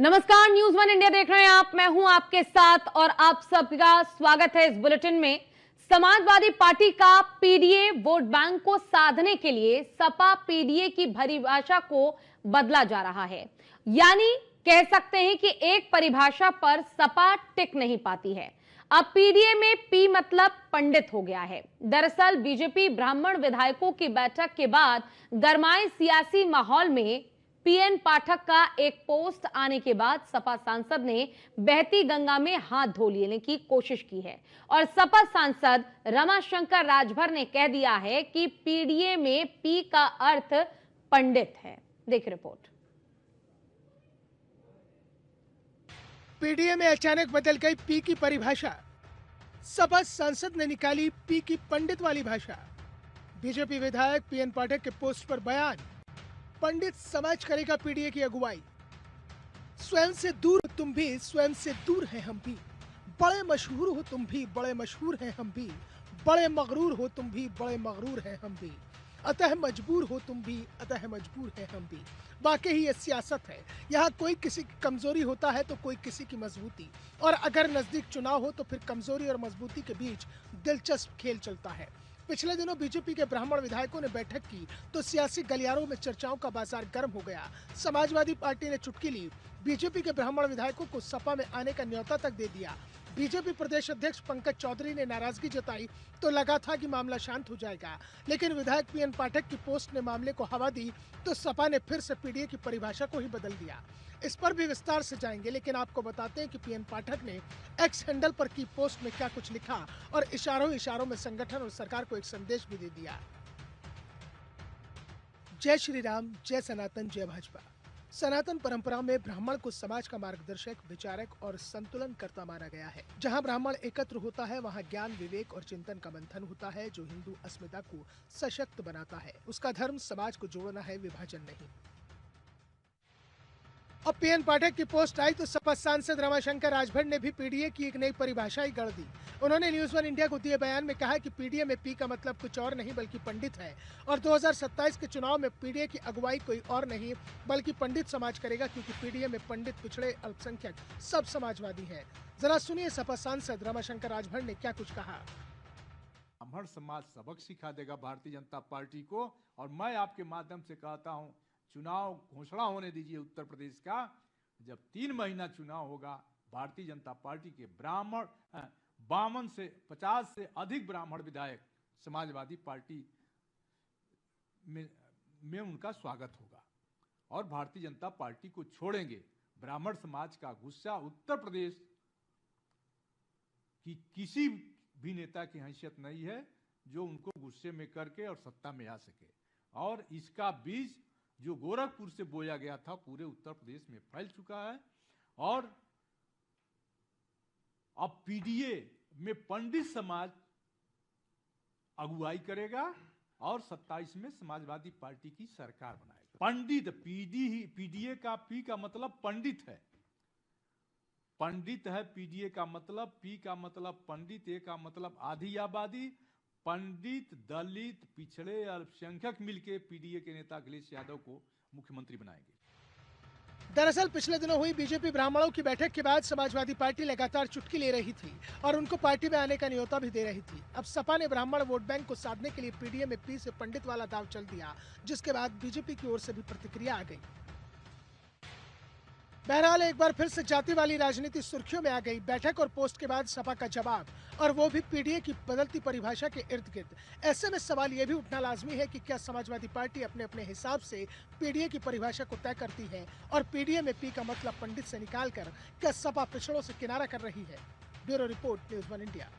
नमस्कार, news one India देख रहे हैं आप। मैं हूं आपके साथ और आप सबका स्वागत है इस बुलेटिन में। समाजवादी पार्टी का पीडीए वोट बैंक को साधने के लिए सपा पीडीए की परिभाषा को बदला जा रहा है। यानी कह सकते हैं कि एक परिभाषा पर सपा टिक नहीं पाती है। अब पीडीए में पी मतलब पंडित हो गया है। दरअसल बीजेपी ब्राह्मण विधायकों की बैठक के बाद गरमाए सियासी माहौल में पीएन पाठक का एक पोस्ट आने के बाद सपा सांसद ने बहती गंगा में हाथ धो लेने की कोशिश की है और सपा सांसद रमाशंकर राजभर ने कह दिया है कि पीडीए में पी का अर्थ पंडित है। देख रिपोर्ट। पीडीए में अचानक बदल गई पी की परिभाषा। सपा सांसद ने निकाली पी की पंडित वाली भाषा। बीजेपी विधायक पीएन पाठक के पोस्ट पर बयान, पंडित समाज करेगा पीडीए की अगुवाई। स्वयं से दूर हो तुम भी, स्वयं से दूर हैं हम भी। बड़े मशहूर हो तुम भी, बड़े मशहूर हैं हम भी। बड़े मगरूर हो तुम भी, बड़े मगरूर हैं हम भी। अतः मजबूर हो तुम भी, अतः मजबूर हैं हम भी। वाकई ही ये सियासत है। यहाँ कोई किसी की कमजोरी होता है तो कोई किसी की मजबूती, और अगर नजदीक चुनाव हो तो फिर कमजोरी और मजबूती के बीच दिलचस्प खेल चलता है। पिछले दिनों बीजेपी के ब्राह्मण विधायकों ने बैठक की तो सियासी गलियारों में चर्चाओं का बाजार गर्म हो गया। समाजवादी पार्टी ने चुटकी ली, बीजेपी के ब्राह्मण विधायकों को सपा में आने का न्योता तक दे दिया। बीजेपी प्रदेश अध्यक्ष पंकज चौधरी ने नाराजगी जताई तो लगा था कि मामला शांत हो जाएगा, लेकिन विधायक पीएन पाठक की पोस्ट ने मामले को हवा दी तो सपा ने फिर से पीडीए की परिभाषा को ही बदल दिया। इस पर भी विस्तार से जाएंगे, लेकिन आपको बताते हैं कि पीएन पाठक ने एक्स हैंडल पर की पोस्ट में क्या कुछ लिखा और इशारों में संगठन और सरकार को एक संदेश भी दे दिया। जय श्री राम, जय सनातन, जय भाजपा। सनातन परंपरा में ब्राह्मण को समाज का मार्गदर्शक, विचारक और संतुलन करता माना गया है। जहां ब्राह्मण एकत्र होता है वहां ज्ञान, विवेक और चिंतन का मंथन होता है जो हिंदू अस्मिता को सशक्त बनाता है। उसका धर्म समाज को जोड़ना है, विभाजन नहीं। अब पीएन पाठक की पोस्ट आई तो सपा सांसद रमाशंकर राजभर ने भी पीडीए की एक नई परिभाषा ही गढ़ दी। उन्होंने न्यूज वन इंडिया को दिए बयान में कहा कि पीडीए में पी का मतलब कुछ और नहीं बल्कि पंडित है, और 2027 के चुनाव में पीडीए की अगुवाई कोई और नहीं बल्कि पंडित समाज करेगा, क्योंकि पीडीए में पंडित, पिछड़े, अल्पसंख्यक सब समाजवादी है। जरा सुनिए सपा सांसद रमाशंकर राजभर ने क्या कुछ कहा। ब्राह्मण समाज सबक सिखा देगा भारतीय जनता पार्टी को, और मैं आपके माध्यम से कहता हूँ, चुनाव घोषणा होने दीजिए उत्तर प्रदेश का। जब 3 महीना चुनाव होगा, भारतीय जनता पार्टी के ब्राह्मण 52 से 50 से अधिक ब्राह्मण विधायक समाजवादी पार्टी में उनका स्वागत होगा और भारतीय जनता पार्टी को छोड़ेंगे। ब्राह्मण समाज का गुस्सा उत्तर प्रदेश की किसी भी नेता की हैसियत नहीं है जो उनको गुस्से में करके और सत्ता में आ सके, और इसका बीज जो गोरखपुर से बोया गया था पूरे उत्तर प्रदेश में फैल चुका है। और अब पीडीए में पंडित समाज अगुवाई करेगा और 27 में समाजवादी पार्टी की सरकार बनाएगा। पंडित, पीडीए का पी का मतलब पंडित है, पंडित है पीडीए का मतलब, पी का मतलब पंडित, ए का मतलब आधी आबादी। पंडित, दलित, पिछड़े, अल्पसंख्यक मिलकर पीडीए के नेता अखिलेश यादव को मुख्यमंत्री बनाएंगे। दरअसल पिछले दिनों हुई बीजेपी ब्राह्मणों की बैठक के बाद समाजवादी पार्टी लगातार चुटकी ले रही थी और उनको पार्टी में आने का न्योता भी दे रही थी। अब सपा ने ब्राह्मण वोट बैंक को साधने के लिए पीडीए में पी से पंडित वाला दाव चल दिया, जिसके बाद बीजेपी की ओर से भी प्रतिक्रिया आ गई। बहरहाल एक बार फिर से जाति वाली राजनीति सुर्खियों में आ गई। बैठक और पोस्ट के बाद सपा का जवाब, और वो भी पीडीए की बदलती परिभाषा के इर्द गिर्द। ऐसे में सवाल ये भी उठना लाजमी है कि क्या समाजवादी पार्टी अपने अपने हिसाब से पीडीए की परिभाषा को तय करती है, और पीडीए में पी का मतलब पंडित से निकालकर क्या सपा पिछड़ों से किनारा कर रही है। Bureau report, news one India.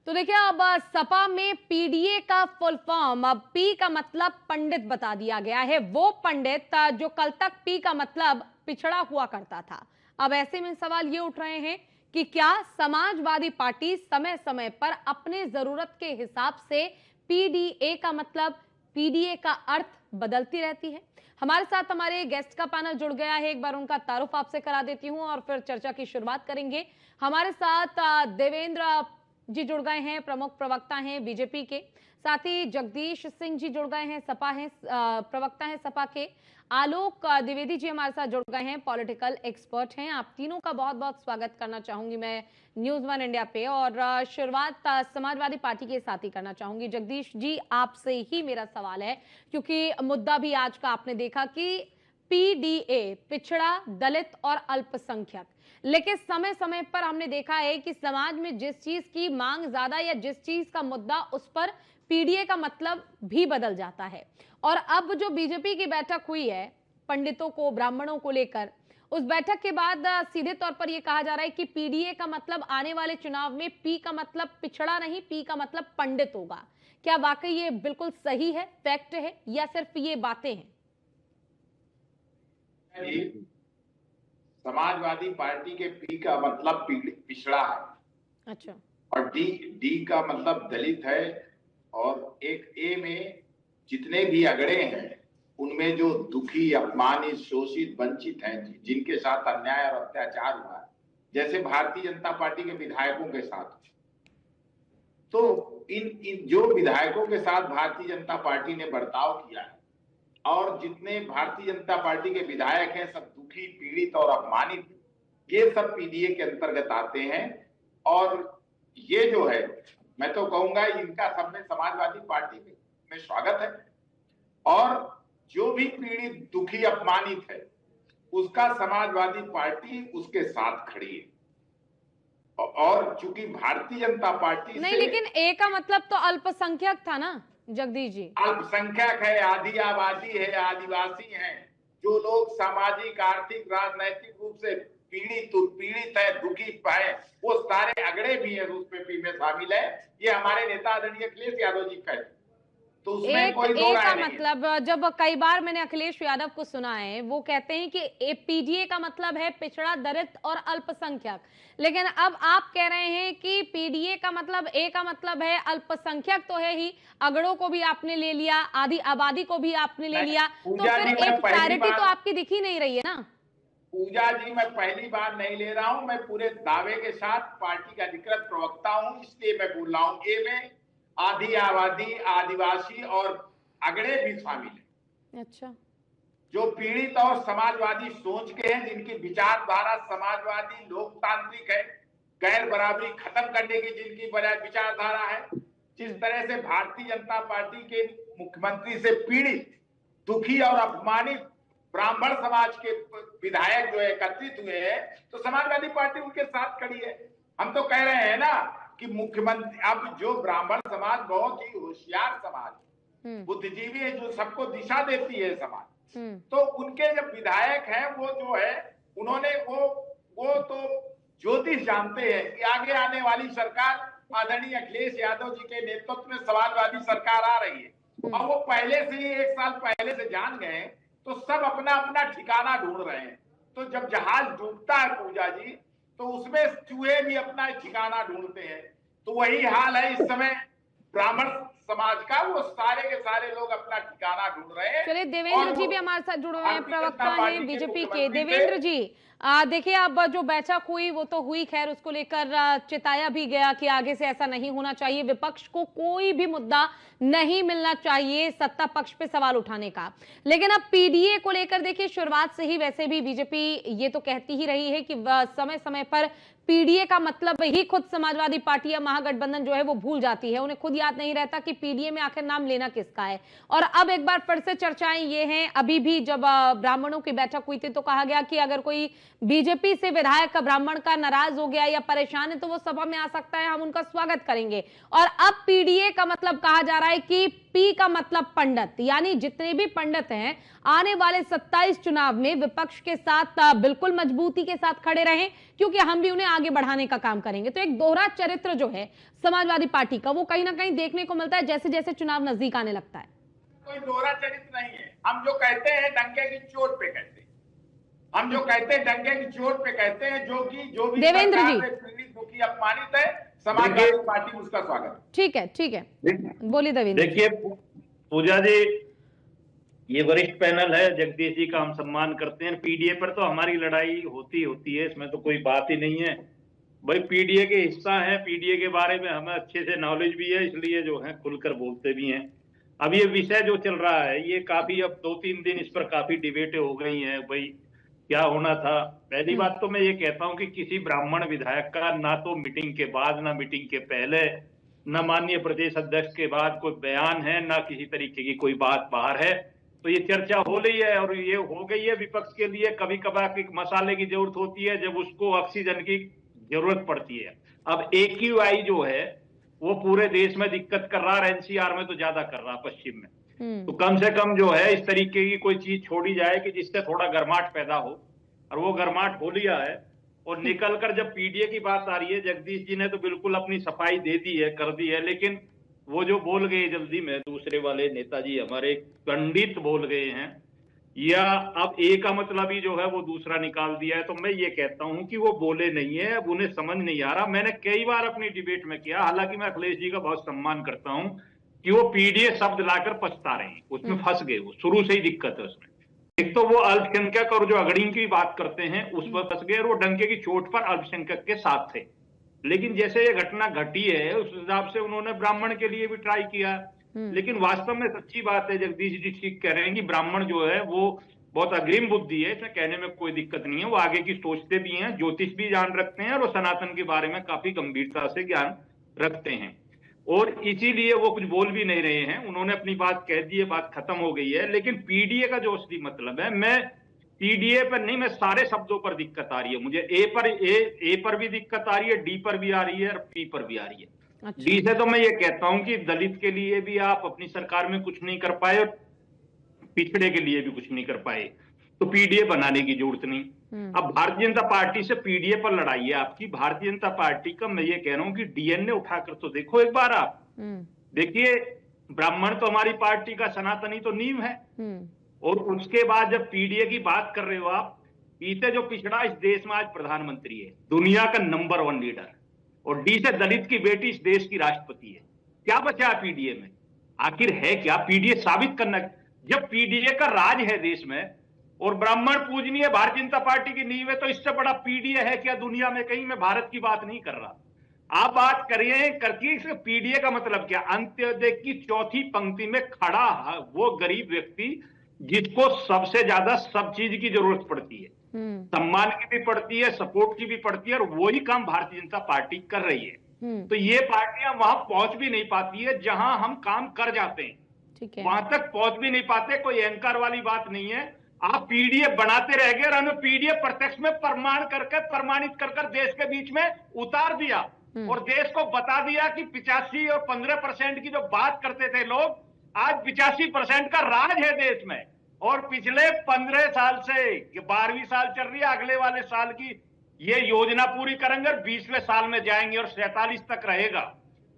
तो देखिए, अब सपा में पीडीए का फुल फॉर्म, अब पी का मतलब पंडित बता दिया गया है। वो पंडित जो कल तक पी का मतलब पिछड़ा हुआ करता था। अब ऐसे में सवाल ये उठ रहे हैं कि क्या समाजवादी पार्टी समय समय पर अपने जरूरत के हिसाब से पीडीए का मतलब, पीडीए का अर्थ बदलती रहती है। हमारे साथ हमारे गेस्ट का पैनल जुड़ गया है, एक बार उनका तारुफ आपसे करा देती हूं और फिर चर्चा की शुरुआत करेंगे। हमारे साथ देवेंद्र जी जुड़ गए हैं, प्रमुख प्रवक्ता हैं बीजेपी के। साथ ही जगदीश सिंह जी जुड़ गए हैं, सपा हैं, प्रवक्ता हैं सपा के। आलोक द्विवेदी जी हमारे साथ जुड़ गए हैं, पॉलिटिकल एक्सपर्ट हैं। आप तीनों का बहुत बहुत स्वागत करना चाहूंगी मैं न्यूज़ वन इंडिया पे। और शुरुआत समाजवादी पार्टी के साथ ही करना चाहूंगी। जगदीश जी, आपसे ही मेरा सवाल है, क्योंकि मुद्दा भी आज का आपने देखा कि पीडीए, पिछड़ा, दलित और अल्पसंख्यक, लेकिन समय समय पर हमने देखा है कि समाज में जिस चीज की मांग ज्यादा या जिस चीज का मुद्दा, उस पर पीडीए का मतलब भी बदल जाता है। और अब जो बीजेपी की बैठक हुई है पंडितों को, ब्राह्मणों को लेकर, उस बैठक के बाद सीधे तौर पर यह कहा जा रहा है कि पीडीए का मतलब आने वाले चुनाव में पी का मतलब पिछड़ा नहीं, पी का मतलब पंडित होगा। क्या वाकई ये बिल्कुल सही है, फैक्ट है, या सिर्फ ये बातें हैं? समाजवादी पार्टी के पी का मतलब पिछड़ा है। अच्छा। और डी का मतलब दलित है। और एक ए में जितने भी अगड़े हैं, उनमें जो दुखी, अपमानित, शोषित, वंचित हैं, जिनके साथ अन्याय और अत्याचार हुआ है, जैसे भारतीय जनता पार्टी के विधायकों के साथ, तो इन जो विधायकों के साथ भारतीय जनता पार्टी ने बर्ताव किया है, और जितने भारतीय जनता पार्टी के विधायक हैं, सब दुखी, पीड़ित और अपमानित, ये सब पीडीए के अंतर्गत आते हैं। और ये जो है, मैं तो कहूंगा इनका सब में समाजवादी पार्टी में स्वागत है। और जो भी पीड़ित, दुखी, अपमानित है, उसका समाजवादी पार्टी उसके साथ खड़ी है। और चूंकि भारतीय जनता पार्टी नहीं, लेकिन ए का मतलब तो अल्पसंख्यक था ना जगदीश जी? अल्पसंख्यक है, आधी आबादी है, आदिवासी हैं, जो लोग सामाजिक, आर्थिक, राजनैतिक रूप से पीड़ित है, दुखी है, वो सारे अगड़े भी हैं, उस पे में शामिल है। ये हमारे नेता आदरणीय अखिलेश यादव जी कहते, तो उसमें कोई दो राय नहीं। मतलब जब कई बार मैंने अखिलेश यादव को सुना है, वो कहते हैं कि पीडीए का मतलब है पिछड़ा, दलित और अल्पसंख्यक, लेकिन अब आप कह रहे हैं कि पीडीए का मतलब, ए का मतलब है अल्पसंख्यक तो है ही, अगड़ों को भी आपने ले लिया, आधी आबादी को भी आपने ले लिया, तो फिर एक क्लैरिटी तो आपकी दिख ही नहीं रही है ना? पूजा जी, मैं पहली बार नहीं ले रहा हूं, मैं पूरे दावे के साथ पार्टी का अधिकृत प्रवक्ता हूं, इसलिए मैं बोल रहा हूं। ए में आधी आबादी, आदिवासी और अगड़े भी शामिल है। अच्छा। जो पीड़ित और समाजवादी सोच के हैं, जिनकी विचारधारा समाजवादी, लोकतांत्रिक है, गैर बराबरी खत्म करने की जिनकी विचारधारा है, जिस तरह से भारतीय जनता पार्टी के मुख्यमंत्री से पीड़ित, दुखी और अपमानित ब्राह्मण समाज के विधायक जो एकत्रित हुए हैं, तो समाजवादी पार्टी उनके साथ खड़ी है। हम तो कह रहे हैं ना कि मुख्यमंत्री, अब जो ब्राह्मण समाज बहुत ही होशियार समाज, बुद्धिजीवी है, जो सबको दिशा देती है समाज, तो उनके जब विधायक हैं, वो जो है, उन्होंने वो तो ज्योतिष जानते हैं कि आगे आने वाली सरकार आदरणीय अखिलेश यादव जी के नेतृत्व में समाजवादी सरकार आ रही है। और वो पहले से ही, एक साल पहले से जान गए, तो सब अपना अपना ठिकाना ढूंढ रहे हैं। तो जब जहाज डूबता है पूजा जी, तो उसमें चूहे भी अपना ठिकाना ढूंढते हैं। तो वही हाल है इस समय ब्राह्मण समाज का, वो सारे के सारे लोग अपना ठिकाना ढूंढ रहे हैं। चलिए, देवेंद्र जी भी हमारे साथ जुड़े हुए हैं, प्रवक्ता हैं बीजेपी के। देवेंद्र जी, देखिए, अब जो बैठक हुई वो तो हुई, खैर उसको लेकर चिताया भी गया कि आगे से ऐसा नहीं होना चाहिए, विपक्ष को कोई भी मुद्दा नहीं मिलना चाहिए सत्ता पक्ष पे सवाल उठाने का। लेकिन अब पीडीए को लेकर देखिए, शुरुआत से ही वैसे भी बीजेपी ये तो कहती ही रही है कि समय समय पर पीडीए का मतलब ही खुद समाजवादी पार्टी या महागठबंधन जो है वो भूल जाती है, उन्हें खुद याद नहीं रहता कि पीडीए में आखिर नाम लेना किसका है। और अब एक बार फिर से चर्चाएं ये हैं, अभी भी जब ब्राह्मणों की बैठक हुई थी तो कहा गया कि अगर कोई बीजेपी से विधायक का, ब्राह्मण का, नाराज हो गया या परेशान है तो वो सभा में आ सकता है, हम उनका स्वागत करेंगे। और अब पीडीए का मतलब कहा जा रहा है कि पी का मतलब पंडित, यानी जितने भी पंडित हैं आने वाले 27 चुनाव में विपक्ष के साथ बिल्कुल मजबूती के साथ खड़े रहें, क्योंकि हम भी उन्हें आगे बढ़ाने का काम करेंगे। तो एक दोहरा चरित्र जो है समाजवादी पार्टी का, वो कहीं ना कहीं देखने को मिलता है जैसे जैसे चुनाव नजदीक आने लगता है। कोई दोहरा चरित्र नहीं है। हम जो कहते हैं डंके की चोट पे कहते हैं, हम जो कहते हैं डंके की चोट पे कहते हैं, जो भी देवेंद्र जी पीड़ित, दुखी, अपमानित है, समाजवादी पार्टी उसका स्वागत। ठीक है, ठीक है, बोलिए देवेंद्र। देखिए पूजा जी, ये वरिष्ठ पैनल है, जगदीश जी का हम सम्मान करते हैं। पीडीए पर तो हमारी लड़ाई होती है, इसमें तो कोई बात ही नहीं है। भाई पीडीए के हिस्सा हैं, पीडीए के बारे में हमें अच्छे से नॉलेज भी है, इसलिए जो है खुलकर बोलते भी हैं। अब ये विषय जो चल रहा है ये काफी, अब 2-3 दिन इस पर काफी डिबेटें हो गई हैं भाई क्या होना था। पहली बात तो मैं ये कहता हूं कि किसी ब्राह्मण विधायक का ना तो मीटिंग के बाद, ना मीटिंग के पहले, ना माननीय प्रदेश अध्यक्ष के बाद कोई बयान है, ना किसी तरीके की कोई बात बाहर है। तो ये चर्चा हो रही है और ये हो गई है विपक्ष के लिए कभी कभार एक मसाले की जरूरत होती है जब उसको ऑक्सीजन की जरूरत पड़ती है। अब AQI जो है वो पूरे देश में दिक्कत कर रहा है, NCR में तो ज्यादा कर रहा है, पश्चिम में। तो कम से कम जो है इस तरीके की कोई चीज छोड़ी जाए कि जिससे थोड़ा गर्माहट पैदा हो, और वो गर्माहट हो लिया है। और निकलकर जब पीडीए की बात आ रही है, जगदीश जी ने तो बिल्कुल अपनी सफाई दे दी है, कर दी है, लेकिन वो जो बोल गए जल्दी में दूसरे वाले नेताजी हमारे पंडित बोल गए हैं, या अब ए का मतलब ही जो है वो दूसरा निकाल दिया है। तो मैं ये कहता हूं कि वो बोले नहीं है, अब उन्हें समझ नहीं आ रहा। मैंने कई बार अपनी डिबेट में किया, हालांकि मैं अखिलेश जी का बहुत सम्मान करता हूं, कि वो पीडीए शब्द लाकर पछता रहे हैं, उसमें फंस गए, वो शुरू से ही दिक्कत है उसमें। एक तो वो अल्पसंख्यक और जो अगड़ियों की बात करते हैं उस पर फंस गए, और वो डंके की चोट पर अल्पसंख्यक के साथ थे। लेकिन जैसे ये घटना घटी है उस हिसाब से उन्होंने ब्राह्मण के लिए भी ट्राई किया, लेकिन वास्तव में सच्ची बात है, जगदीश जी ठीक कह रहे हैं कि ब्राह्मण जो है वो बहुत अग्रिम बुद्धि है, इसमें कहने में कोई दिक्कत नहीं है। वो आगे की सोचते भी हैं, ज्योतिष भी जान रखते हैं, और वो सनातन के बारे में काफी गंभीरता से ज्ञान रखते हैं, और इसीलिए वो कुछ बोल भी नहीं रहे हैं। उन्होंने अपनी बात कह दी है, बात खत्म हो गई है। लेकिन पीडीए का जो असली मतलब है, मैं पीडीए पर नहीं, मैं सारे शब्दों पर दिक्कत आ रही है मुझे। ए पर भी दिक्कत आ रही है, डी पर भी आ रही है, और पी पर भी आ रही है। अच्छा। डी से तो मैं ये कहता हूं कि दलित के लिए भी आप अपनी सरकार में कुछ नहीं कर पाए, और पिछड़े के लिए भी कुछ नहीं कर पाए, तो पीडीए बनाने की जरूरत नहीं। अब भारतीय जनता पार्टी से पीडीए पर लड़ाई है आपकी। भारतीय जनता पार्टी का मैं ये कह रहा हूं कि डीएनए उठाकर तो देखो एक बार आप। देखिए, ब्राह्मण तो हमारी पार्टी का सनातनी तो नींव है, और उसके बाद जब पीडीए की बात कर रहे हो आप, पीछे जो पिछड़ा इस देश में आज प्रधानमंत्री है, दुनिया का नंबर 1 लीडर, और डी से दलित की बेटी इस देश की राष्ट्रपति है। क्या बचा है पीडीए में? आखिर है क्या? पीडीए साबित करना, जब पीडीए का राज है देश में और ब्राह्मण पूजनीय भारतीय जनता पार्टी की नींव है, तो इससे बड़ा पीडीए है क्या दुनिया में कहीं? मैं भारत की बात नहीं कर रहा, आप बात करिए करके। पीडीए का मतलब क्या? अंत्योदय की चौथी पंक्ति में खड़ा वो गरीब व्यक्ति जिसको सबसे ज्यादा सब चीज की जरूरत पड़ती है, सम्मान की भी पड़ती है, सपोर्ट की भी पड़ती है, और वही काम भारतीय जनता पार्टी कर रही है। तो ये पार्टियां वहां पहुंच भी नहीं पाती है जहां हम काम कर जाते हैं, वहां तक पहुंच भी नहीं पाते। कोई अहंकार वाली बात नहीं है। आप पीडीए बनाते रह गए, और हमें पीडीए प्रत्यक्ष में प्रमाणित कर देश के बीच में उतार दिया, और देश को बता दिया कि 85 और 15% की जो बात करते थे लोग, आज 85% का राज है देश में। और पिछले 15 साल से 12वीं साल चल रही है, अगले वाले साल की ये योजना पूरी करेंगे, और 20वें साल में जाएंगे, और 47 तक रहेगा।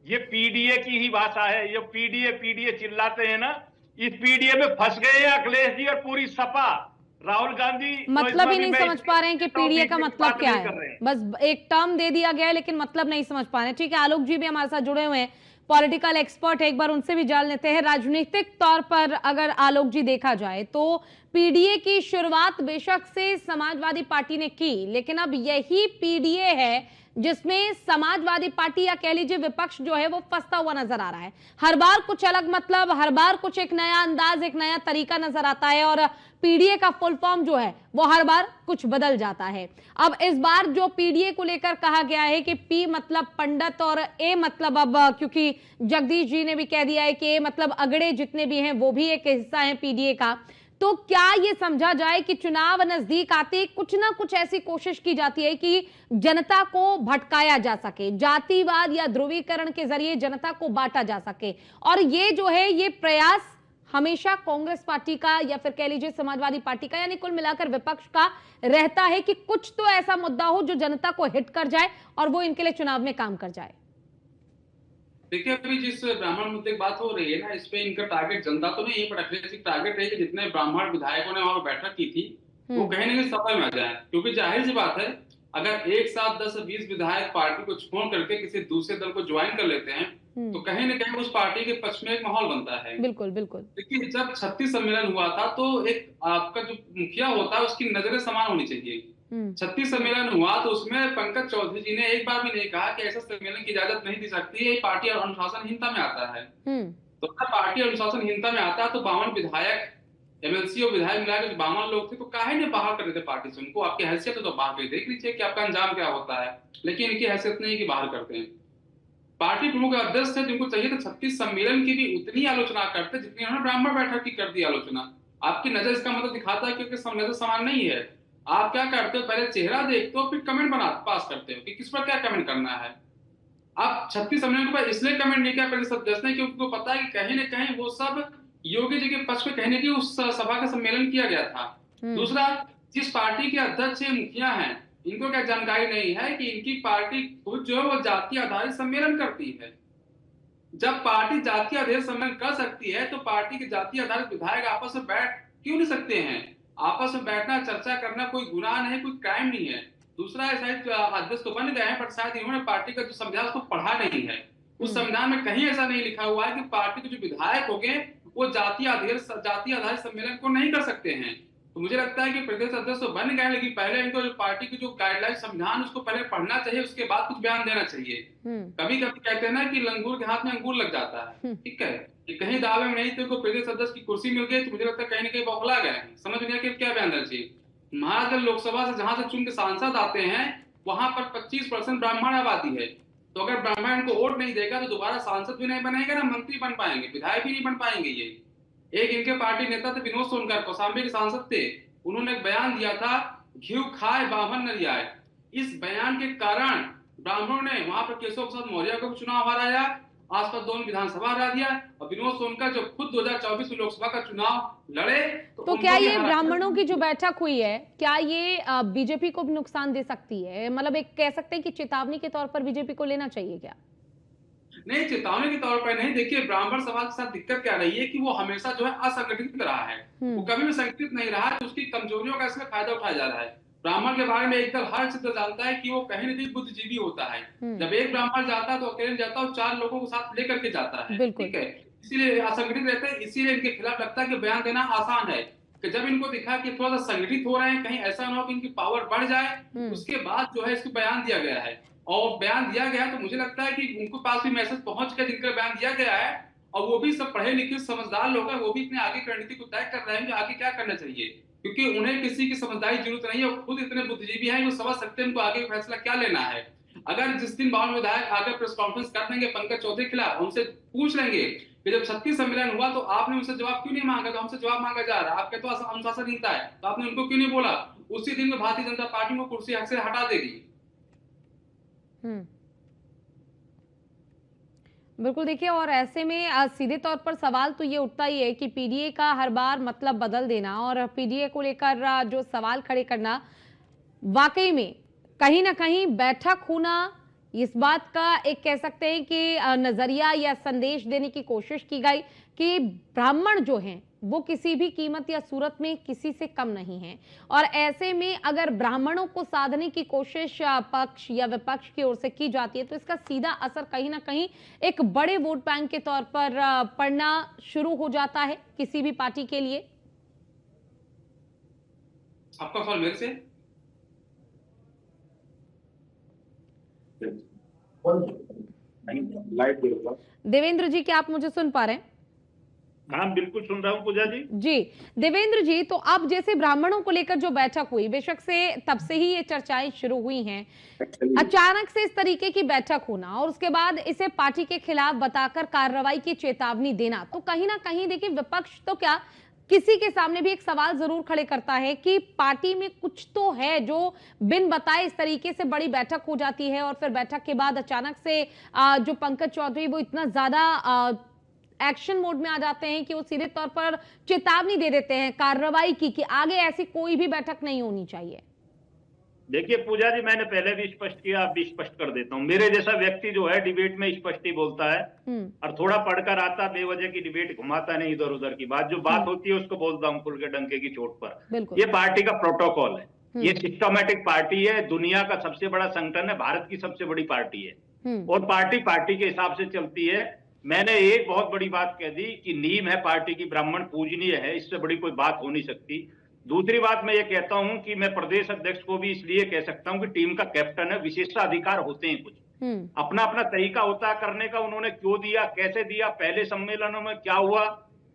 ये पीडीए की ही भाषा है। ये पीडीए चिल्लाते हैं ना, इस पीडीए में फंस गए हैं अखिलेश जी और पूरी सपा, राहुल गांधी। मतलब ही नहीं समझ पा रहे हैं कि पीडीए का मतलब क्या है। बस एक टर्म दे दिया गया है, लेकिन मतलब नहीं समझ पा रहे हैं। ठीक है, आलोक जी भी हमारे साथ जुड़े हुए हैं, पॉलिटिकल एक्सपर्ट, एक बार उनसे भी जान लेते हैं। राजनीतिक तौर पर अगर आलोक जी देखा जाए तो पीडीए की शुरुआत बेशक से समाजवादी पार्टी ने की, लेकिन अब यही पीडीए है जिसमें समाजवादी पार्टी या कह लीजिए विपक्ष जो है वो फंसता हुआ नजर आ रहा है। हर बार कुछ अलग मतलब, हर बार कुछ एक नया अंदाज, एक नया तरीका नजर आता है, और पीडीए का फुल फॉर्म जो है वो हर बार कुछ बदल जाता है। अब इस बार जो पीडीए को लेकर कहा गया है कि पी मतलब पंडित और ए मतलब, अब क्योंकि जगदीश जी ने भी कह दिया है कि ए मतलब अगड़े जितने भी हैं वो भी एक हिस्सा है पीडीए का, तो क्या ये समझा जाए कि चुनाव नजदीक आते कुछ ना कुछ ऐसी कोशिश की जाती है कि जनता को भटकाया जा सके, जातिवाद या ध्रुवीकरण के जरिए जनता को बांटा जा सके, और ये जो है ये प्रयास हमेशा कांग्रेस पार्टी का या फिर कह लीजिए समाजवादी पार्टी का, यानी कुल मिलाकर विपक्ष का रहता है कि कुछ तो ऐसा मुद्दा हो जो जनता को हिट कर जाए और वो इनके लिए चुनाव में काम कर जाए। देखिए, अभी जिस ब्राह्मण मुद्दे की बात हो रही है ना, इस पे इनका टारगेट जनता तो नहीं, पर अखिलेश टारगेट है कि जितने ब्राह्मण विधायकों ने वहां पर बैठक की थी वो कहीं ना कहीं सफल में आ जाए। क्योंकि जाहिर सी बात है, अगर एक साथ 10-20 विधायक पार्टी को छोड़ करके किसी दूसरे दल को ज्वाइन कर लेते हैं, तो कहीं ना कहीं उस पार्टी के पक्ष में एक माहौल बनता है। बिल्कुल बिल्कुल। देखिए, जब 36 सम्मेलन हुआ था तो एक आपका जो मुखिया होता है उसकी नजरें समान होनी चाहिए। 36 सम्मेलन हुआ तो उसमें पंकज चौधरी जी ने एक बार भी नहीं कहा कि ऐसा सम्मेलन की इजाजत नहीं दी सकती है, पार्टी अनुशासनहीनता में आता है। तो अगर पार्टी अनुशासनहीनता में आता है तो 52 विधायक, एमएलसी और विधायक मिलाकर 52 लोग थे, तो काहे ने बाहर कर देते पार्टी से उनको? आपकी हैसियत तो बाहर कर देख लीजिए कि आपका अंजाम क्या होता है, लेकिन इनकी हैसियत नहीं कि बाहर करते हैं। पार्टी प्रमुख अध्यक्ष थे, जिनको चाहिए तो 36 सम्मेलन की भी उतनी आलोचना करते जितनी उन्होंने ब्राह्मण बैठक की कर दी आलोचना। आपकी नजर इसका मतलब दिखाता है क्योंकि नजर समान नहीं है। आप क्या करते हो, पहले चेहरा देखते हो फिर कमेंट पास करते हो कि किस पर क्या कमेंट करना है। आप 36 सम्मेलन के ऊपर इसलिए कमेंट नहीं किया परिषद सदस्य ने क्योंकि उनको पता है कि कहीं ना कहीं वो सब योगी जी के पक्ष में कहने की उस सभा का सम्मेलन किया गया था। दूसरा, जिस पार्टी के अध्यक्ष मुखिया हैं, इनको क्या जानकारी नहीं है कि इनकी पार्टी खुद जो है वो जातीय आधारित सम्मेलन करती है। जब पार्टी जातीय आधारित सम्मेलन कर सकती है तो पार्टी के जातीय आधारित विधायक आपस में बैठ क्यों नहीं सकते हैं? आपस में बैठना, चर्चा करना कोई गुनाह नहीं, कोई क्राइम नहीं है। दूसरा, शायद अध्यक्ष तो बन गए हैं पर शायद इन्होंने पार्टी का जो संविधान उसको पढ़ा नहीं है। उस संविधान में कहीं ऐसा नहीं लिखा हुआ है कि पार्टी के जो विधायक होंगे वो जातीय आधारित सम्मेलन को नहीं कर सकते हैं। तो मुझे लगता है कि प्रदेश अध्यक्ष तो बन गए, लेकिन पहले इनको जो पार्टी की जो गाइडलाइन संविधान उसको पहले पढ़ना चाहिए, उसके बाद कुछ बयान देना चाहिए। कभी कभी कहते हैं ना कि लंगूर के हाथ में अंगूर लग जाता है, ठीक है, कि कहीं दावे में नहीं तो प्रदेश अध्यक्ष की कुर्सी मिल गई तो मुझे लगता है कहीं ना कहीं बौखला गए, समझ नहीं कि क्या बयान देना चाहिए। महाराजगंज लोकसभा से जहां से चुन के सांसद आते हैं वहां पर 25% ब्राह्मण आबादी है, तो अगर ब्राह्मण को वोट नहीं देगा तो दोबारा सांसद भी नहीं बनेगा, ना मंत्री बन पाएंगे, विधायक भी नहीं बन पाएंगे। ये एक इनके पार्टी नेता थे विनोद सोनकर, कौशाम्बी के सांसद थे, उन्होंने एक बयान दिया था, घी खाए बाभन न रियाए। इस बयान के कारण ब्राह्मणों ने वहां पर केशव प्रसाद मौर्य को चुनाव हराया, आसपास दोनों विधानसभा हरा दिया, और विनोद सोनकर जो खुद 2024 में लोकसभा का चुनाव लड़े तो क्या ये ब्राह्मणों की जो बैठक हुई है, क्या ये बीजेपी को भी नुकसान दे सकती है? मतलब एक कह सकते हैं कि चेतावनी के तौर पर बीजेपी को लेना चाहिए क्या? नहीं, चेतावनी के तौर पर नहीं। देखिए, ब्राह्मण समाज के साथ दिक्कत क्या रही है कि वो हमेशा जो है असंगठित रहा है, वो कभी भी संगठित नहीं रहा, तो उसकी कमजोरियों का इसमें फायदा उठाया जा रहा है। ब्राह्मण के बारे में एक दल हर क्षेत्र जानता है कि वो कहीं न कहीं बुद्धिजीवी होता है। जब एक ब्राह्मण जाता है तो अकेले जाता है, 4 लोगों को साथ लेकर के जाता है, ठीक है, इसीलिए असंगठित रहते हैं। इसीलिए इनके खिलाफ लगता है कि बयान देना आसान है, कि जब इनको दिखा कि थोड़ा सा संगठित हो रहे हैं, कहीं ऐसा ना हो कि इनकी पावर बढ़ जाए, उसके बाद जो है इसको बयान दिया गया है। और बयान दिया गया तो मुझे लगता है कि उनको पास भी मैसेज पहुंच गया जिनका बयान दिया गया है, और वो भी सब पढ़े लिखे समझदार लोग हैं, वो भी अपने आगे की रणनीति को तय कर रहे हैं कि आगे क्या करना चाहिए, क्योंकि उन्हें किसी की समझदारी की जरूरत नहीं है, वो खुद इतने बुद्धिजीवी हैं, वो समझ सकते हैं उनको आगे फैसला क्या लेना है। अगर जिस दिन 52 विधायक आगे प्रेस कॉन्फ्रेंस कर देंगे पंकज चौधरी के खिलाफ, उनसे पूछ लेंगे कि जब 36 सम्मेलन हुआ तो आपने उनसे जवाब क्यों नहीं मांगा, तो हमसे जवाब मांगा जा रहा है, आपके तो अनुशासनहीनता है, तो आपने उनको क्यों नहीं बोला, उसी दिन में भारतीय जनता पार्टी को कुर्सी से हटा देगी। बिल्कुल, देखिए, और ऐसे में सीधे तौर पर सवाल तो ये उठता ही है कि पीडीए का हर बार मतलब बदल देना और पीडीए को लेकर जो सवाल खड़े करना, वाकई में कहीं ना कहीं बैठक होना इस बात का एक कह सकते हैं कि नजरिया या संदेश देने की कोशिश की गई कि ब्राह्मण जो हैं वो किसी भी कीमत या सूरत में किसी से कम नहीं है, और ऐसे में अगर ब्राह्मणों को साधने की कोशिश पक्ष या विपक्ष की ओर से की जाती है तो इसका सीधा असर कहीं ना कहीं एक बड़े वोट बैंक के तौर पर पड़ना शुरू हो जाता है किसी भी पार्टी के लिए। आपका सवाल मेरे से? देवेंद्र जी, क्या आप मुझे सुन पा रहे हैं? हाँ, बिल्कुल सुन रहा हूँ पूजा जी। जी देवेंद्र जी, तो अब जैसे ब्राह्मणों को लेकर जो बैठक हुई, बेशक से तब से ही ये चर्चाएं शुरू हुई हैं, अचानक से इस तरीके की बैठक होना और उसके बाद इसे पार्टी के खिलाफ बताकर कार्रवाई की चेतावनी देना, तो कहीं ना कहीं देखिए विपक्ष तो क्या किसी के सामने भी एक सवाल जरूर खड़े करता है कि पार्टी में कुछ तो है जो बिन बताए इस तरीके से बड़ी बैठक हो जाती है और फिर बैठक के बाद अचानक से जो पंकज चौधरी वो इतना ज्यादा एक्शन मोड में आ जाते हैं कि वो सीधे तौर पर चेतावनी दे देते हैं कार्रवाई की कि आगे ऐसी कोई भी बैठक नहीं होनी चाहिए। देखिए पूजा जी, मैंने पहले भी स्पष्ट किया, अब भी स्पष्ट कर देता हूँ। मेरे जैसा व्यक्ति जो है डिबेट में स्पष्ट ही बोलता है और थोड़ा पढ़कर आता, बेवजह की डिबेट घुमाता नहीं इधर उधर की बात, जो बात होती है उसको बोलता हूँ खुल के डंके की चोट पर। ये पार्टी का प्रोटोकॉल है, ये सिस्टमैटिक पार्टी है, दुनिया का सबसे बड़ा संगठन है, भारत की सबसे बड़ी पार्टी है और पार्टी के हिसाब से चलती है। मैंने एक बहुत बड़ी बात कह दी कि नींव है पार्टी की, ब्राह्मण पूजनीय है, इससे बड़ी कोई बात हो नहीं सकती। दूसरी बात मैं ये कहता हूं कि मैं प्रदेश अध्यक्ष को भी इसलिए कह सकता हूं कि टीम का कैप्टन है, विशेषाधिकार होते हैं कुछ, अपना अपना तरीका होता है करने का। उन्होंने क्यों दिया, कैसे दिया, पहले सम्मेलनों में क्या हुआ।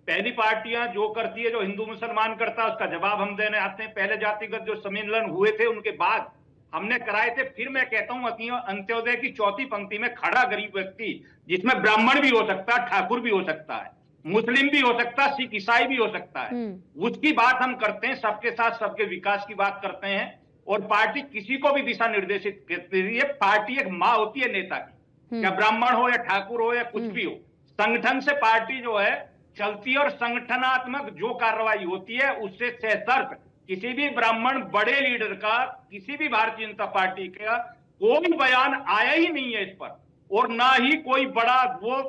पहली पार्टियां जो करती है, जो हिंदू मुसलमान करता है, उसका जवाब हम देने आते हैं। पहले जातिगत जो सम्मेलन हुए थे उनके बाद हमने कराए थे। फिर मैं कहता हूं अंत्योदय की चौथी पंक्ति में खड़ा गरीब व्यक्ति, जिसमें ब्राह्मण भी हो सकता है, ठाकुर भी हो सकता है, मुस्लिम भी हो सकता है, सिख ईसाई भी हो सकता है, उसकी बात हम करते हैं। सबके साथ सबके विकास की बात करते हैं। और पार्टी किसी को भी दिशा निर्देशित करती है। पार्टी एक माँ होती है नेता की, क्या ब्राह्मण हो या ठाकुर हो या कुछ भी हो, संगठन से पार्टी जो है चलती है। और संगठनात्मक जो कार्रवाई होती है उससे सशर्त किसी भी ब्राह्मण बड़े लीडर का, किसी भी भारतीय जनता पार्टी का कोई बयान आया ही नहीं है इस पर। और ना ही कोई बड़ा वो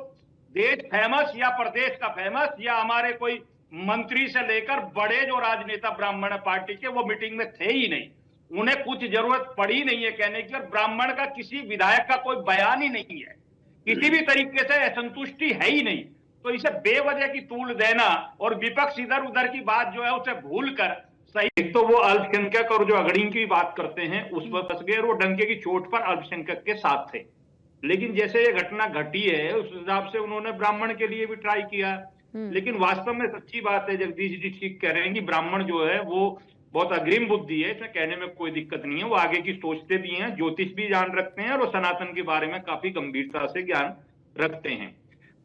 देश फेमस या प्रदेश का फेमस या हमारे कोई मंत्री से लेकर बड़े जो राजनेता ब्राह्मण पार्टी के वो मीटिंग में थे ही नहीं। उन्हें कुछ जरूरत पड़ी नहीं है कहने की। और ब्राह्मण का किसी विधायक का कोई बयान ही नहीं है, किसी भी तरीके से असंतुष्टि है ही नहीं। तो इसे बेवजह की तूल देना और विपक्ष इधर उधर की बात जो है उसे भूल कर सही, एक तो वो अल्पसंख्यक और जो अग्रणी की बात करते हैं उस पर फंस गए और वो डंके की चोट पर अल्पसंख्यक के साथ थे। लेकिन जैसे ये घटना घटी है उस हिसाब से उन्होंने ब्राह्मण के लिए भी ट्राई किया। लेकिन वास्तव में सच्ची बात है, जगदीश जी ठीक कह रहे हैं कि ब्राह्मण जो है वो बहुत अग्रिम बुद्धि है, इसमें कहने में कोई दिक्कत नहीं है। वो आगे की सोचते भी हैं, ज्योतिष भी जान रखते हैं और वो सनातन के बारे में काफी गंभीरता से ज्ञान रखते हैं।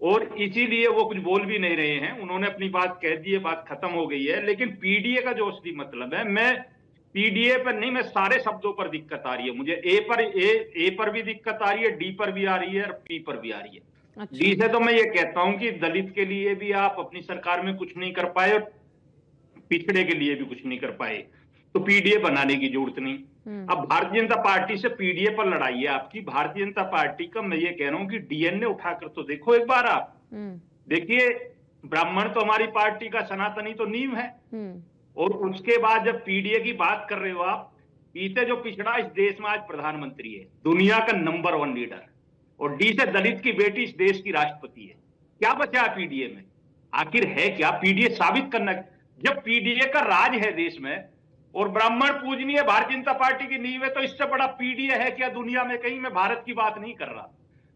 और इसीलिए वो कुछ बोल भी नहीं रहे हैं। उन्होंने अपनी बात कह दी है, बात खत्म हो गई है। लेकिन पीडीए का जो असली मतलब है, मैं पीडीए पर नहीं, मैं सारे शब्दों पर दिक्कत आ रही है मुझे। ए पर भी दिक्कत आ रही है, डी पर भी आ रही है और पी पर भी आ रही है। अच्छा। डी से तो मैं ये कहता हूं कि दलित के लिए भी आप अपनी सरकार में कुछ नहीं कर पाए और पिछड़े के लिए भी कुछ नहीं कर पाए, तो पीडीए बनाने की जरूरत नहीं। अब भारतीय जनता पार्टी से पीडीए पर लड़ाई है आपकी। भारतीय जनता पार्टी का मैं ये कह रहा हूं कि डीएनए उठाकर तो देखो एक बार आप। देखिए, ब्राह्मण तो हमारी पार्टी का सनातनी तो नींव है। और उसके बाद जब पीडीए की बात कर रहे हो आप, पीछे जो पिछड़ा इस देश में आज प्रधानमंत्री है, दुनिया का नंबर 1 लीडर, और डी से दलित की बेटी इस देश की राष्ट्रपति है। क्या बचा है पीडीए में? आखिर है क्या? पीडीए साबित करना। जब पीडीए का राज है देश में और ब्राह्मण पूजनीय भारतीय जनता पार्टी की नींव है, तो इससे बड़ा पीडीए है क्या दुनिया में कहीं? मैं भारत की बात नहीं कर रहा,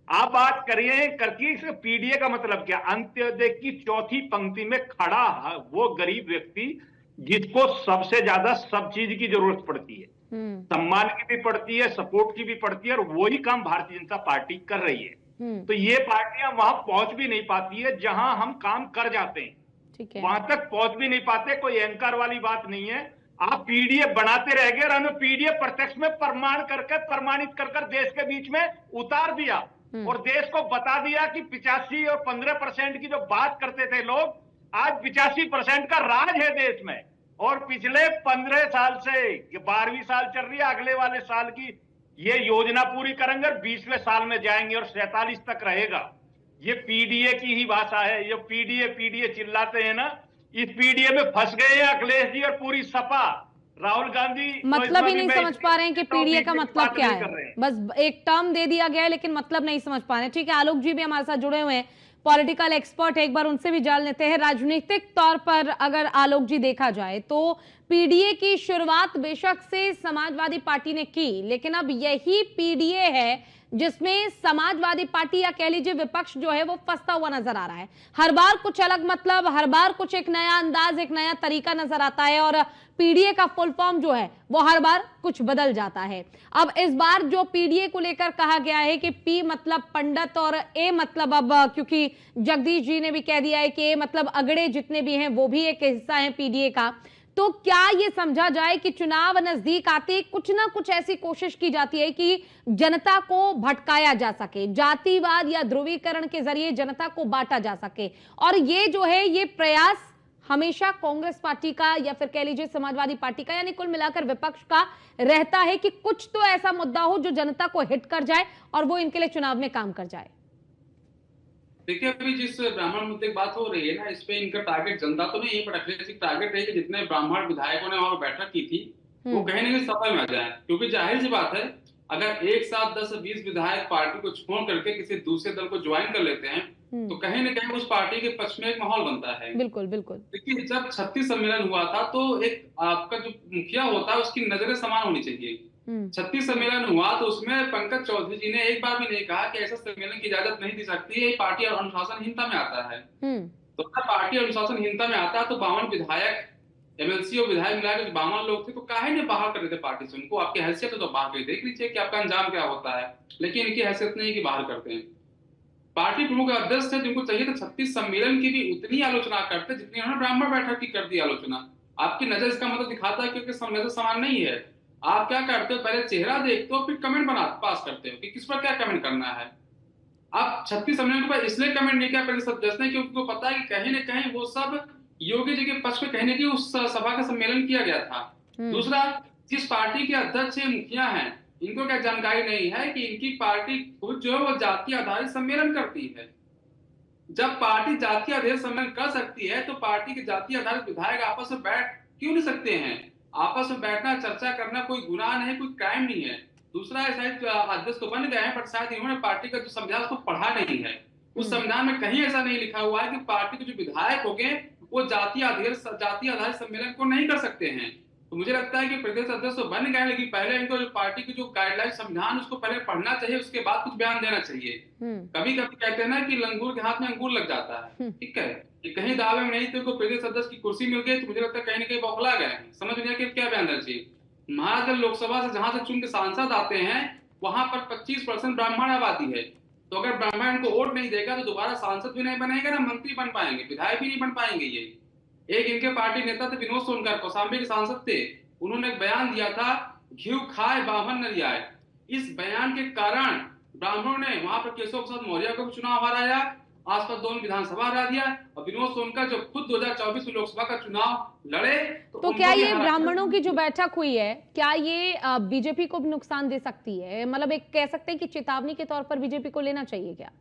आप बात करिए करके। पीडीए का मतलब क्या? अंत्योदय की चौथी पंक्ति में खड़ा वो गरीब व्यक्ति जिसको सबसे ज्यादा सब चीज की जरूरत पड़ती है, सम्मान की भी पड़ती है, सपोर्ट की भी पड़ती है, और वही काम भारतीय जनता पार्टी कर रही है। तो ये पार्टियां वहां पहुंच भी नहीं पाती है जहां हम काम कर जाते हैं, वहां तक पहुंच भी नहीं पाते। कोई अहंकार वाली बात नहीं है। आप पीडीए बनाते रह गए और हमें पीडीए प्रत्यक्ष में प्रमाणित कर देश के बीच में उतार दिया और देश को बता दिया कि 85 और 15% की जो बात करते थे लोग, आज 85% का राज है देश में। और पिछले 15 साल से, 12वीं साल चल रही है, अगले वाले साल की ये योजना पूरी करेंगे और 20वें साल में जाएंगे और 47 तक रहेगा। ये पीडीए की ही भाषा है। ये पीडीए चिल्लाते हैं ना, इस पीडीए में फंस गए हैं अखिलेश जी और पूरी सपा, राहुल गांधी। मतलब ही नहीं समझ पा रहे हैं कि पीडीए का मतलब क्या है। बस एक टर्म दे दिया गया है लेकिन मतलब नहीं समझ पा रहे हैं। ठीक है, आलोक जी भी हमारे साथ जुड़े हुए हैं, पॉलिटिकल एक्सपर्ट, एक बार उनसे भी जान लेते हैं। राजनीतिक तौर पर अगर आलोक जी देखा जाए तो पीडीए की शुरुआत बेशक से समाजवादी पार्टी ने की, लेकिन अब यही पीडीए है जिसमें समाजवादी पार्टी या कह लीजिए विपक्ष जो है वो फंसता हुआ नजर आ रहा है। हर बार कुछ अलग मतलब, हर बार कुछ एक नया अंदाज, एक नया तरीका नजर आता है और पीडीए का फुल फॉर्म जो है वो हर बार कुछ बदल जाता है। अब इस बार जो पीडीए को लेकर कहा गया है कि पी मतलब पंडित और ए मतलब, अब क्योंकि जगदीश जी ने भी कह दिया है कि ए मतलब अगड़े जितने भी हैं वो भी एक हिस्सा है पीडीए का, तो क्या ये समझा जाए कि चुनाव नजदीक आते कुछ ना कुछ ऐसी कोशिश की जाती है कि जनता को भटकाया जा सके, जातिवाद या ध्रुवीकरण के जरिए जनता को बांटा जा सके, और ये जो है ये प्रयास हमेशा कांग्रेस पार्टी का या फिर कह लीजिए समाजवादी पार्टी का, यानी कुल मिलाकर विपक्ष का रहता है कि कुछ तो ऐसा मुद्दा हो जो जनता को हिट कर जाए और वो इनके लिए चुनाव में काम कर जाए। देखिए, अभी जिस ब्राह्मण मुद्दे की बात हो रही है ना, इस पे इनका टारगेट जनता तो नहीं पर अखिलेश टारगेट है कि जितने ब्राह्मण विधायकों ने वहां बैठक की थी वो कहीं ना कहीं सफल में आ जाए। क्योंकि जाहिर सी बात है, अगर एक साथ 10-20 विधायक पार्टी को छोड़ करके किसी दूसरे दल को ज्वाइन कर लेते हैं तो कहीं ना कहीं उस पार्टी के पक्ष में एक माहौल बनता है। बिल्कुल बिल्कुल। देखिए, जब 36 सम्मेलन हुआ था तो एक आपका जो मुखिया होता है उसकी नजरें समान होनी चाहिए। 36 सम्मेलन हुआ तो उसमें पंकज चौधरी जी ने एक बार भी नहीं कहा कि ऐसा सम्मेलन की इजाजत नहीं दी सकती है, पार्टी अनुशासनहीनता में आता है। तो अगर पार्टी अनुशासनहीनता में आता है तो 52 विधायक, एमएलसी और विधायक मिलाकर 52 लोग थे, तो काहे ने बाहर कर देते पार्टी से उनको? आपकी हैसियत तो बाहर कर देख लीजिए कि आपका अंजाम क्या होता है, लेकिन इनकी हैसियत नहीं कि बाहर करते हैं। पार्टी प्रमुख अध्यक्ष थे, जिनको चाहिए था 36 सम्मेलन की भी उतनी आलोचना करते जितनी उन्होंने ब्राह्मण बैठक की कर दी आलोचना। आपकी नजर इसका मतलब दिखाता है क्योंकि नजर समान नहीं है। आप क्या करते हो, पहले चेहरा देखते हो फिर कमेंट पास करते हो कि किस पर क्या कमेंट करना है। आप 36 सम्मेलन के ऊपर इसलिए कमेंट नहीं किया प्रदेश अध्यक्ष ने क्योंकि उनको पता है कि कहीं ना कहीं वो सब योगी जी के पक्ष में कहीं ना कहीं उस सभा का सम्मेलन किया गया था। दूसरा, जिस पार्टी के अध्यक्ष मुखिया हैं, इनको क्या जानकारी नहीं है कि इनकी पार्टी खुद जो है वो जाति आधारित सम्मेलन करती है। जब पार्टी जाति आधारित सम्मेलन कर सकती है तो पार्टी के जाति आधारित विधायक आपस में बैठ क्यों नहीं सकते हैं? आपस में बैठना, चर्चा करना कोई गुनाह नहीं, कोई क्राइम नहीं है। दूसरा, शायद अध्यक्ष तो बन गए हैं बट शायद इन्होंने पार्टी का जो संविधान उसको पढ़ा नहीं है। उस संविधान में कहीं ऐसा नहीं लिखा हुआ है कि पार्टी के जो विधायक होंगे वो जाति आधारित सम्मेलन को नहीं कर सकते हैं। तो मुझे लगता है कि प्रदेश अध्यक्ष तो बन गए, लेकिन पहले इनको जो पार्टी की जो गाइडलाइन संविधान उसको पहले पढ़ना चाहिए, उसके बाद कुछ बयान देना चाहिए। कभी कभी कहते हैं ना कि लंगूर के हाथ में अंगूर लग जाता है, ठीक है, कि कहीं दावे में नहीं तो प्रदेश अध्यक्ष की कुर्सी मिल गई तो मुझे लगता है कहीं ना कहीं बौखला गए, समझ नहीं कि क्या बयान देना चाहिए। महाराजगंज लोकसभा से जहां से चुन के सांसद आते हैं वहां पर 25% ब्राह्मण आबादी है, तो अगर ब्राह्मण को वोट नहीं देगा तो दोबारा सांसद भी नहीं बनेगा, ना मंत्री बन पाएंगे, विधायक भी नहीं बन पाएंगे। ये एक इनके पार्टी नेता थे विनोद सोनकर, कौशाम्बी के सांसद थे, उन्होंने एक बयान दिया था, घी खाए बाभन न रियाए। इस बयान के कारण ब्राह्मणों ने वहां पर केशव प्रसाद मौर्य को चुनाव हराया, आसपास दोनों विधानसभा हरा दिया, और विनोद सोनकर जो खुद 2024 में लोकसभा का चुनाव लड़े तो क्या ये ब्राह्मणों की जो बैठक हुई है, क्या ये बीजेपी को भी नुकसान दे सकती है? मतलब एक कह सकते हैं कि चेतावनी के तौर पर बीजेपी को लेना चाहिए क्या?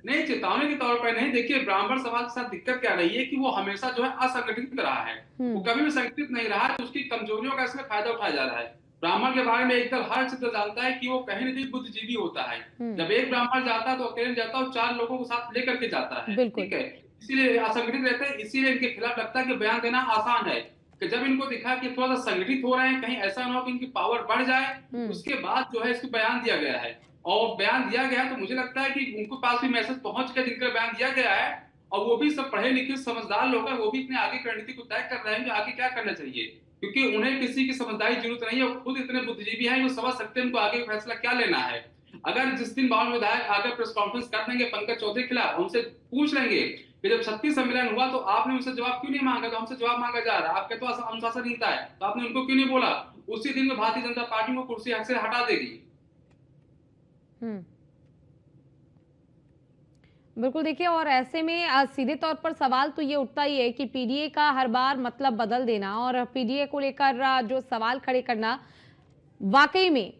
नहीं, चेतावनी के तौर पर नहीं। देखिए, ब्राह्मण समाज के साथ दिक्कत क्या रही है कि वो हमेशा जो है असंगठित रहा है, वो कभी भी संगठित नहीं रहा, तो उसकी कमजोरियों का इसमें फायदा उठाया जा रहा है। ब्राह्मण के बारे में एक दल हर क्षेत्र जानता है कि वो कहीं ना कहीं बुद्धिजीवी होता है। जब एक ब्राह्मण जाता है तो अकेले जाता है और 4 लोगों को साथ लेकर के जाता है, ठीक है, इसीलिए असंगठित रहते हैं। इसीलिए इनके खिलाफ लगता है कि बयान देना आसान है, कि जब इनको दिखा कि थोड़ा सा संगठित हो रहे हैं, कहीं ऐसा ना हो कि इनकी पावर बढ़ जाए, उसके बाद जो है इसको बयान दिया गया है। और बयान दिया गया तो मुझे लगता है कि उनको पास भी मैसेज पहुंच गया जिनका बयान दिया गया है, और वो भी सब पढ़े लिखे समझदार लोग हैं, वो भी इतने आगे रणनीति को तय कर रहे हैं कि आगे क्या करना चाहिए, क्योंकि उन्हें किसी की समझदारी की जरूरत नहीं है, वो खुद इतने बुद्धिजीवी हैं, वो समझ सकते हैं उनको आगे फैसला क्या लेना है। अगर जिस दिन 52 विधायक आगे प्रेस कॉन्फ्रेंस कर देंगे पंकज चौधरी के खिलाफ, उनसे पूछ लेंगे कि जब 36 सम्मेलन हुआ तो आपने उनसे जवाब क्यों नहीं मांगा, तो हमसे जवाब मांगा जा रहा है, आपके तो अनुशासनहीनता है, तो आपने उनको क्यों नहीं बोला, उसी दिन में भारतीय जनता पार्टी को कुर्सी से हटा देगी। बिल्कुल, देखिए, और ऐसे में सीधे तौर पर सवाल तो ये उठता ही है कि पीडीए का हर बार मतलब बदल देना और पीडीए को लेकर जो सवाल खड़े करना, वाकई में